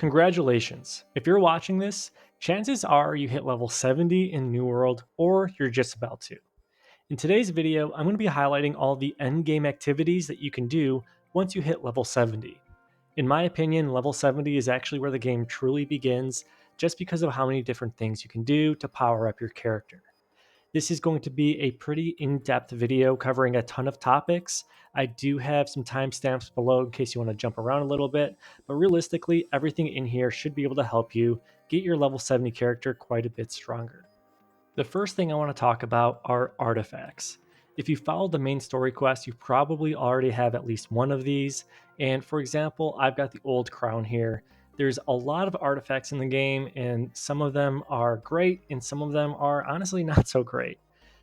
Congratulations! If you're watching this, chances are you hit level 70 in New World or you're just about to. In today's video, I'm going to be highlighting all the endgame activities that you can do once you hit level 70. In my opinion, level 70 is actually where the game truly begins just because of how many different things you can do to power up your character. This is going to be a pretty in-depth video covering a ton of topics. I do have some timestamps below in case you want to jump around a little bit, but realistically, everything in here should be able to help you get your level 70 character quite a bit stronger. The first thing I want to talk about are artifacts. If you followed the main story quest, you probably already have at least one of these, and for example, I've got the old crown here. There's a lot of artifacts in the game, and some of them are great, and some of them are honestly not so great.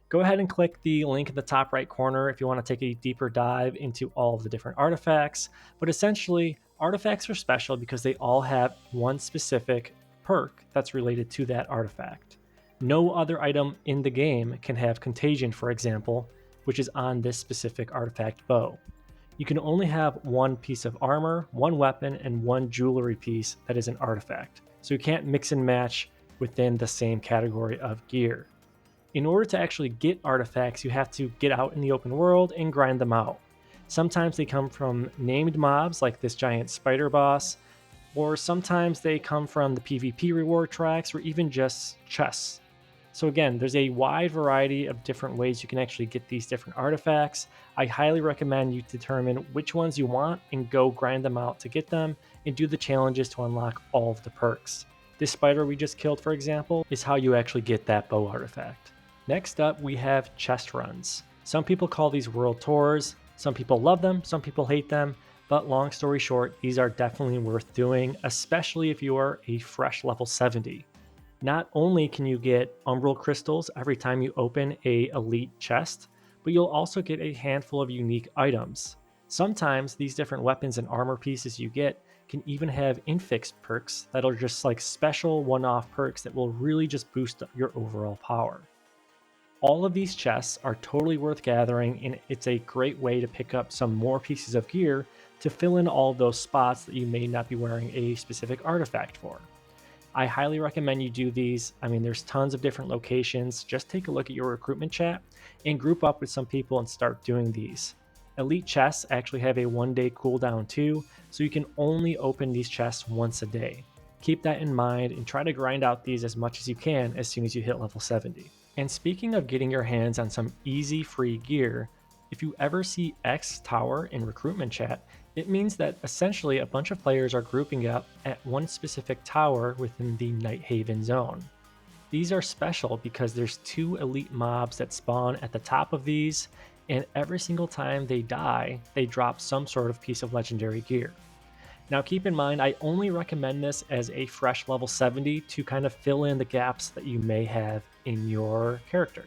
Go ahead and click the link in the top right corner if you want to take a deeper dive into all of the different artifacts, but essentially, artifacts are special because they all have one specific perk that's related to that artifact. No other item in the game can have contagion, for example, which is on this specific artifact bow. You can only have one piece of armor, one weapon, and one jewelry piece that is an artifact, so you can't mix and match within the same category of gear. In order to actually get artifacts, you have to get out in the open world and grind them out. Sometimes they come from named mobs like this giant spider boss, or sometimes they come from the PvP reward tracks or even just chests. So again, there's a wide variety of different ways you can actually get these different artifacts. I highly recommend you determine which ones you want and go grind them out to get them and do the challenges to unlock all of the perks. This spider we just killed, for example, is how you actually get that bow artifact. Next up, we have chest runs. Some people call these world tours. Some people love them, some people hate them, but long story short, these are definitely worth doing, especially if you are a fresh level 70. Not only can you get Umbral crystals every time you open a elite chest, but you'll also get a handful of unique items. Sometimes these different weapons and armor pieces you get can even have infix perks that are just like special one-off perks that will really just boost your overall power. All of these chests are totally worth gathering, and it's a great way to pick up some more pieces of gear to fill in all those spots that you may not be wearing a specific artifact for. I highly recommend you do these. I mean, there's tons of different locations. Just take a look at your recruitment chat and group up with some people and start doing these. Elite chests actually have a 1-day cooldown too, so you can only open these chests once a day. Keep that in mind and try to grind out these as much as you can as soon as you hit level 70. And speaking of getting your hands on some easy free gear, if you ever see X Tower in recruitment chat, it means that essentially a bunch of players are grouping up at one specific tower within the Night Haven zone. These are special because there's 2 elite mobs that spawn at the top of these, and every single time they die, they drop some sort of piece of legendary gear. Now keep in mind, I only recommend this as a fresh level 70 to kind of fill in the gaps that you may have in your character.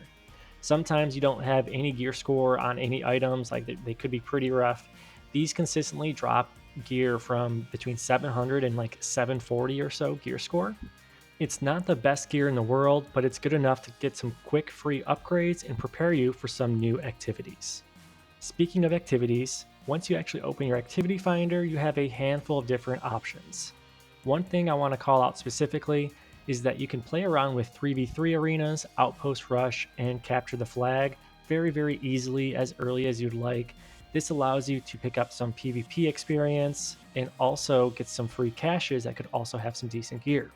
Sometimes you don't have any gear score on any items, like they could be pretty rough. These consistently drop gear from between 700 and like 740 or so gear score. It's not the best gear in the world, but it's good enough to get some quick free upgrades and prepare you for some new activities. Speaking of activities, once you actually open your activity finder, you have a handful of different options. One thing I want to call out specifically is that you can play around with 3v3 arenas, Outpost Rush, and Capture the Flag very easily as early as you'd like. This allows you to pick up some PvP experience and also get some free caches that could also have some decent gear.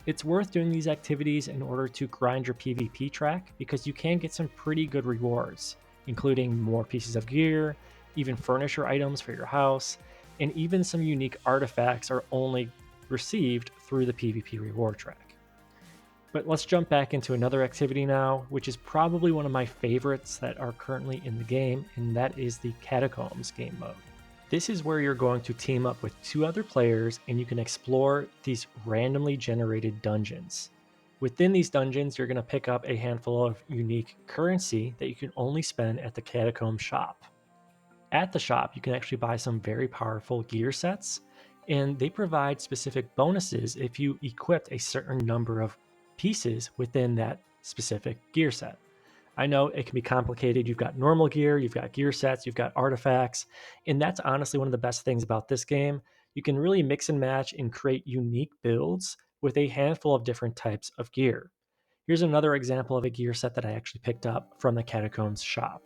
It's worth doing these activities in order to grind your PvP track because you can get some pretty good rewards, including more pieces of gear, even furniture items for your house, and even some unique artifacts are only received through the PvP reward track. But let's jump back into another activity now, which is probably one of my favorites that are currently in the game, and that is the Catacombs game mode. This is where you're going to team up with 2 other players and you can explore these randomly generated dungeons. Within these dungeons, you're going to pick up a handful of unique currency that you can only spend at the Catacombs shop. At the shop, you can actually buy some very powerful gear sets, and they provide specific bonuses if you equip a certain number of pieces within that specific gear set. I know it can be complicated. You've got normal gear, you've got gear sets, you've got artifacts, and that's honestly one of the best things about this game. you can really mix and match and create unique builds with a handful of different types of gear. Here's another example of a gear set that I actually picked up from the Catacombs shop.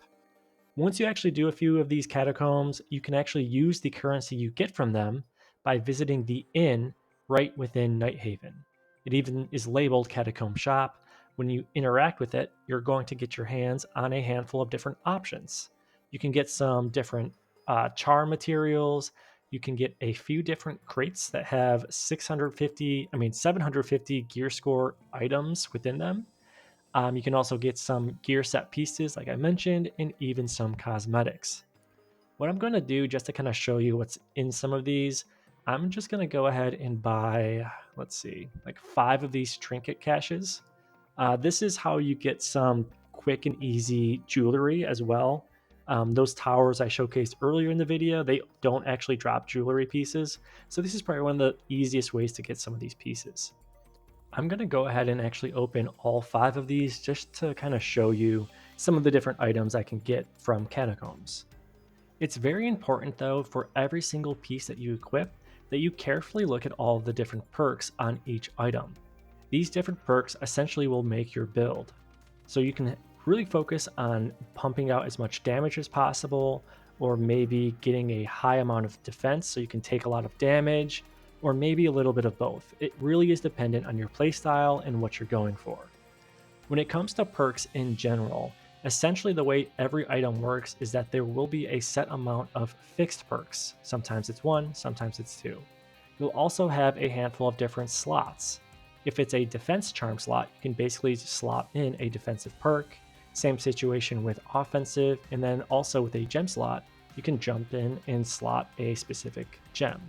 Once you actually do a few of these catacombs, you can actually use the currency you get from them by visiting the inn right within Nighthaven. It even is labeled Catacomb Shop. When you interact with it, you're going to get your hands on a handful of different options. You can get some different charm materials. You can get a few different crates that have 750 gear score items within them. You can also get some gear set pieces, like I mentioned, and even some cosmetics. What I'm going to do just to kind of show you what's in some of these, I'm just going to go ahead and buy, let's see, like 5 of these trinket caches. This is how you get some quick and easy jewelry as well. Those towers I showcased earlier in the video, they don't actually drop jewelry pieces. So this is probably one of the easiest ways to get some of these pieces. I'm going to go ahead and actually open all 5 of these just to kind of show you some of the different items I can get from Catacombs. It's very important though for every single piece that you equip that you carefully look at all of the different perks on each item. These different perks essentially will make your build. So you can really focus on pumping out as much damage as possible, or maybe getting a high amount of defense so you can take a lot of damage, or maybe a little bit of both. It really is dependent on your playstyle and what you're going for. When it comes to perks in general, essentially the way every item works is that there will be a set amount of fixed perks. Sometimes it's 1, sometimes it's 2. You'll also have a handful of different slots. If it's a defense charm slot, you can basically slot in a defensive perk. Same situation with offensive, and then also with a gem slot, you can jump in and slot a specific gem.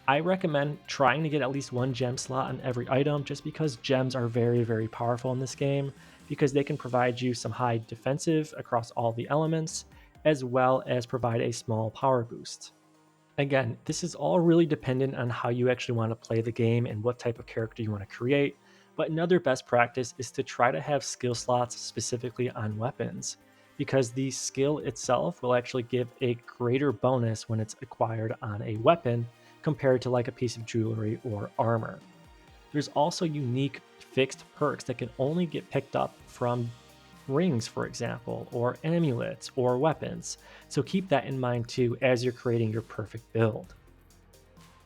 I recommend trying to get at least 1 gem slot on every item just because gems are very, very powerful in this game because they can provide you some high defensive across all the elements as well as provide a small power boost. Again, this is all really dependent on how you actually want to play the game and what type of character you want to create, but another best practice is to try to have skill slots specifically on weapons, because the skill itself will actually give a greater bonus when it's acquired on a weapon compared to like a piece of jewelry or armor. There's also unique fixed perks that can only get picked up from rings, for example, or amulets or weapons, so keep that in mind too as you're creating your perfect build.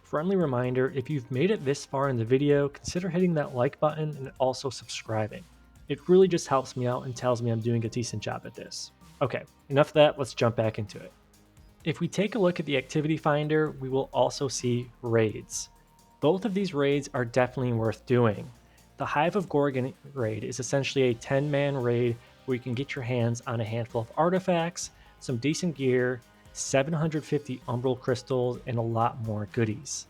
Friendly reminder, if you've made it this far in the video, consider hitting that like button and also subscribing. It really just helps me out and tells me I'm doing a decent job at this. Okay, enough of that, let's jump back into it. If we take a look at the activity finder, we will also see raids. Both of these raids are definitely worth doing. The Hive of Gorgon raid is essentially a 10-man raid where you can get your hands on a handful of artifacts, some decent gear, 750 Umbral crystals, and a lot more goodies.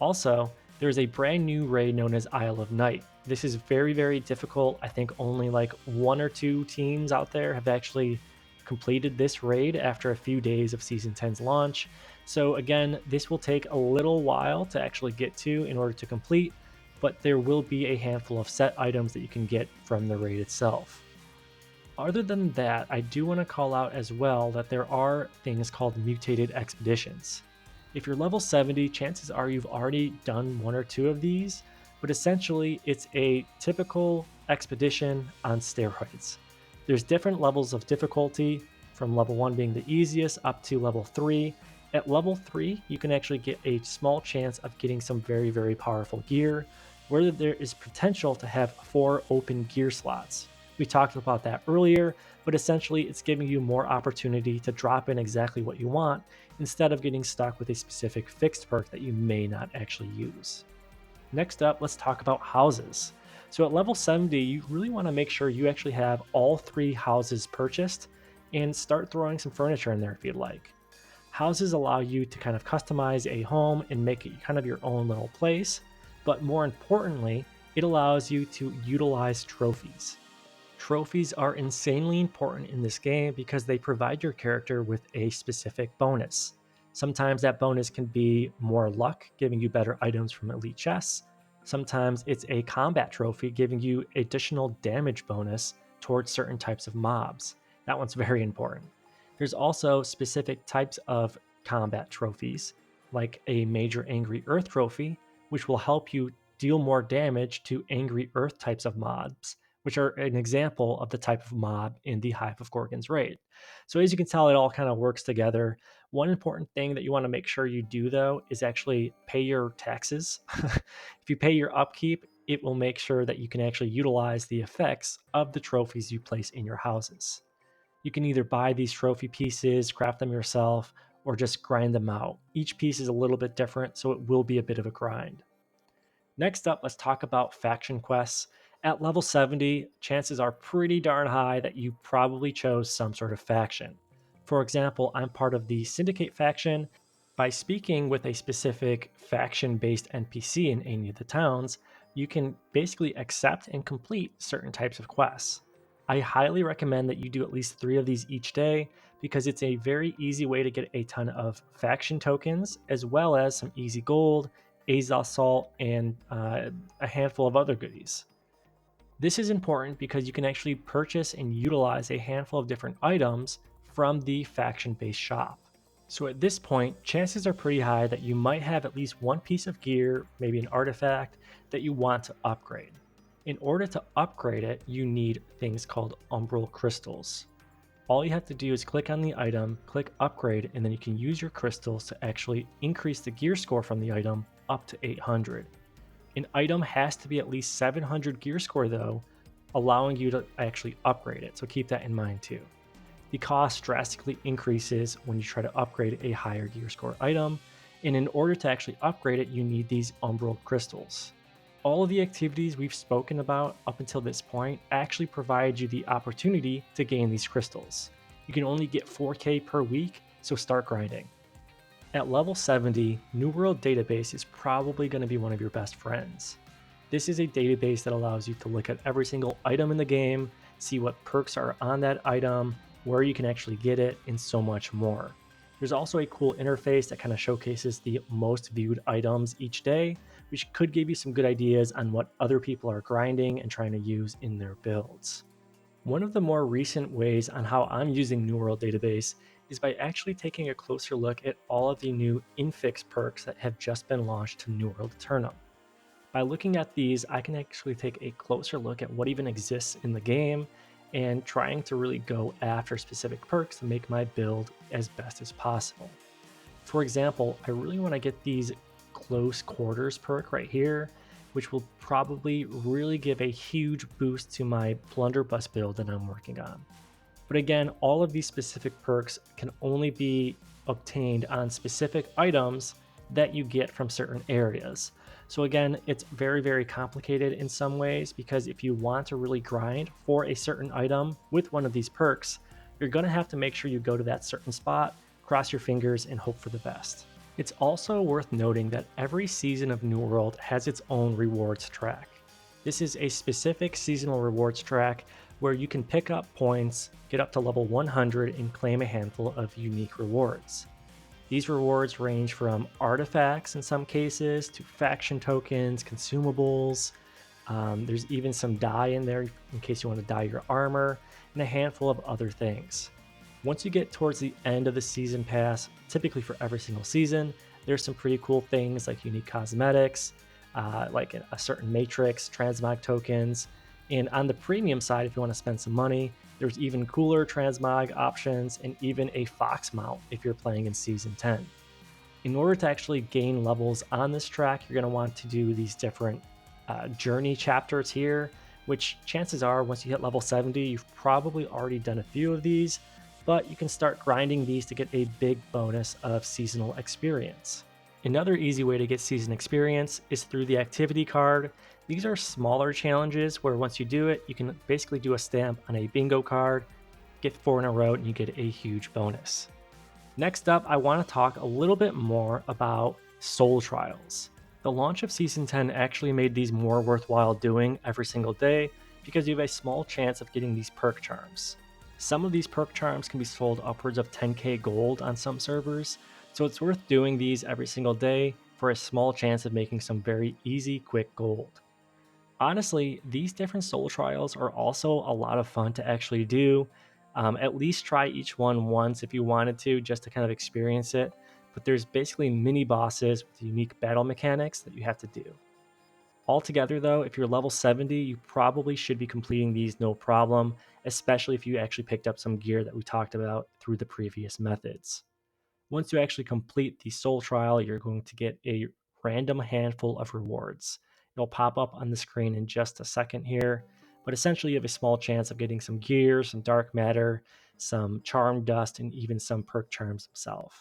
Also, there's a brand new raid known as Isle of Night. This is very, very difficult. I think only like 1 or 2 teams out there have actually completed this raid after a few days of Season 10's launch. So again, this will take a little while to actually get to in order to complete, but there will be a handful of set items that you can get from the raid itself. Other than that, I do want to call out as well that there are things called Mutated Expeditions. If you're level 70, chances are you've already done 1 or 2 of these, but essentially it's a typical expedition on steroids. There's different levels of difficulty, from level 1 being the easiest up to level 3. At level 3, you can actually get a small chance of getting some very, very powerful gear, where there is potential to have 4 open gear slots. We talked about that earlier, but essentially it's giving you more opportunity to drop in exactly what you want instead of getting stuck with a specific fixed perk that you may not actually use. Next up, let's talk about houses. So at level 70, you really want to make sure you actually have all 3 houses purchased and start throwing some furniture in there if you'd like. Houses allow you to kind of customize a home and make it kind of your own little place, but more importantly, it allows you to utilize trophies. Trophies are insanely important in this game because they provide your character with a specific bonus. Sometimes that bonus can be more luck, giving you better items from elite chests. Sometimes it's a combat trophy, giving you additional damage bonus towards certain types of mobs. That one's very important. There's also specific types of combat trophies, like a Major Angry Earth trophy, which will help you deal more damage to Angry Earth types of mobs, which are an example of the type of mob in the Hive of Gorgons raid. So as you can tell, it all kind of works together. One important thing that you want to make sure you do, though, is actually pay your taxes. If you pay your upkeep, it will make sure that you can actually utilize the effects of the trophies you place in your houses. You can either buy these trophy pieces, craft them yourself, or just grind them out. Each piece is a little bit different, so it will be a bit of a grind. Next up, let's talk about faction quests. At level 70, chances are pretty darn high that you probably chose some sort of faction. For example, I'm part of the Syndicate faction. By speaking with a specific faction based NPC in any of the towns, you can basically accept and complete certain types of quests. I highly recommend that you do at least 3 of these each day because it's a very easy way to get a ton of faction tokens as well as some easy gold, Azaz salt, and a handful of other goodies. This is important because you can actually purchase and utilize a handful of different items from the faction-based shop. So at this point, chances are pretty high that you might have at least one piece of gear, maybe an artifact, that you want to upgrade. In order to upgrade it, you need things called Umbral crystals. All you have to do is click on the item, click upgrade, and then you can use your crystals to actually increase the gear score from the item up to 800. An item has to be at least 700 gear score though, allowing you to actually upgrade it, so keep that in mind too. The cost drastically increases when you try to upgrade a higher gear score item, and in order to actually upgrade it, you need these Umbral crystals. All of the activities we've spoken about up until this point actually provide you the opportunity to gain these crystals. You can only get 4k per week, so start grinding. At level 70, New World Database is probably going to be one of your best friends. This is a database that allows you to look at every single item in the game, see what perks are on that item, where you can actually get it, and so much more. There's also a cool interface that kind of showcases the most viewed items each day, which could give you some good ideas on what other people are grinding and trying to use in their builds. One of the more recent ways on how I'm using New World Database is by actually taking a closer look at all of the new infix perks that have just been launched to New World Aeternum. By looking at these, I can actually take a closer look at what even exists in the game and trying to really go after specific perks to make my build as best as possible. For example, I really want to get these close quarters perk right here, which will probably really give a huge boost to my blunderbuss build that I'm working on. But again, all of these specific perks can only be obtained on specific items that you get from certain areas. So again, it's very, very complicated in some ways because if you want to really grind for a certain item with one of these perks, you're going to have to make sure you go to that certain spot, cross your fingers, and hope for the best. It's also worth noting that every season of New World has its own rewards track. This is a specific seasonal rewards track where you can pick up points, get up to level 100, and claim a handful of unique rewards. These rewards range from artifacts in some cases to faction tokens, consumables. There's even some dye in there in case you want to dye your armor, and a handful of other things. Once you get towards the end of the season pass, typically for every single season, there's some pretty cool things like unique cosmetics, like a certain matrix, transmog tokens. And on the premium side, if you want to spend some money, there's even cooler transmog options and even a fox mount if you're playing in Season 10. In order to actually gain levels on this track, you're going to want to do these different journey chapters here, which chances are once you hit level 70, you've probably already done a few of these, but you can start grinding these to get a big bonus of seasonal experience. Another easy way to get season experience is through the activity card. These are smaller challenges where once you do it, you can basically do a stamp on a bingo card, get 4 in a row, and you get a huge bonus. Next up, I want to talk a little bit more about soul trials. The launch of Season 10 actually made these more worthwhile doing every single day because you have a small chance of getting these perk charms. Some of these perk charms can be sold upwards of 10k gold on some servers, so it's worth doing these every single day for a small chance of making some very easy, quick gold. Honestly, these different soul trials are also a lot of fun to actually do. At least try each one once if you wanted to, just to kind of experience it. but there's basically mini bosses with unique battle mechanics that you have to do. Altogether though, if you're level 70, you probably should be completing these no problem, especially if you actually picked up some gear that we talked about through the previous methods. Once you actually complete the soul trial, you're going to get a random handful of rewards. It'll pop up on the screen in just a second here, but essentially you have a small chance of getting some gear, some dark matter, some charm dust, and even some perk charms themselves.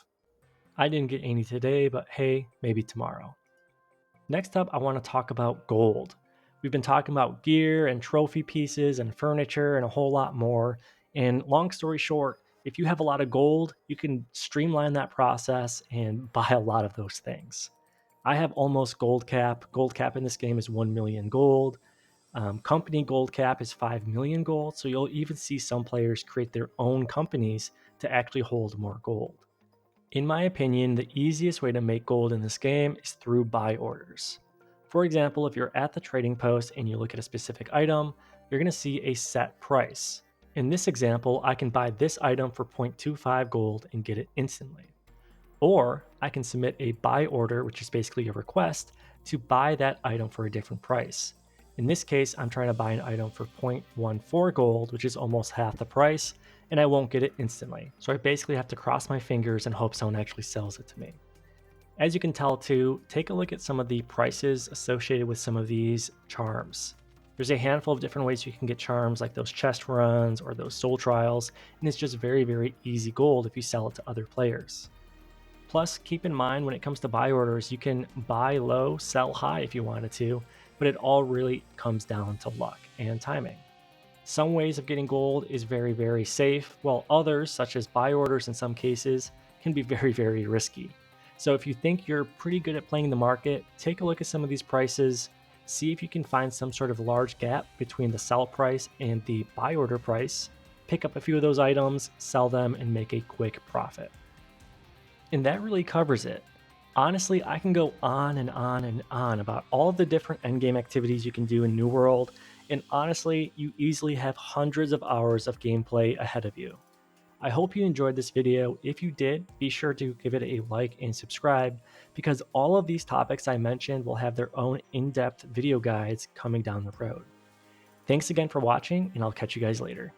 I didn't get any today, but hey, maybe tomorrow. Next up, I want to talk about gold. We've been talking about gear and trophy pieces and furniture and a whole lot more. And long story short, if you have a lot of gold, you can streamline that process and buy a lot of those things. I have almost gold cap. Gold cap in this game is 1 million gold. Company gold cap is 5 million gold. So you'll even see some players create their own companies to actually hold more gold. In my opinion, the easiest way to make gold in this game is through buy orders. For example, if you're at the trading post and you look at a specific item, you're going to see a set price. In this example, I can buy this item for 0.25 gold and get it instantly. Or I can submit a buy order, which is basically a request, to buy that item for a different price. In this case, I'm trying to buy an item for 0.14 gold, which is almost half the price, and I won't get it instantly. So I basically have to cross my fingers and hope someone actually sells it to me. As you can tell too, take a look at some of the prices associated with some of these charms. There's a handful of different ways you can get charms like those chest runs or those soul trials, and it's just very, very easy gold if you sell it to other players. Plus, keep in mind when it comes to buy orders, you can buy low, sell high if you wanted to, but it all really comes down to luck and timing. Some ways of getting gold is very, very safe, while others, such as buy orders in some cases, can be very, very risky. So if you think you're pretty good at playing the market, take a look at some of these prices, see if you can find some sort of large gap between the sell price and the buy order price, pick up a few of those items, sell them, and make a quick profit. And that really covers it. Honestly, I can go on and on and on about all of the different endgame activities you can do in New World, and honestly, you easily have hundreds of hours of gameplay ahead of you. I hope you enjoyed this video. If you did, be sure to give it a like and subscribe, because all of these topics I mentioned will have their own in-depth video guides coming down the road. Thanks again for watching, and I'll catch you guys later.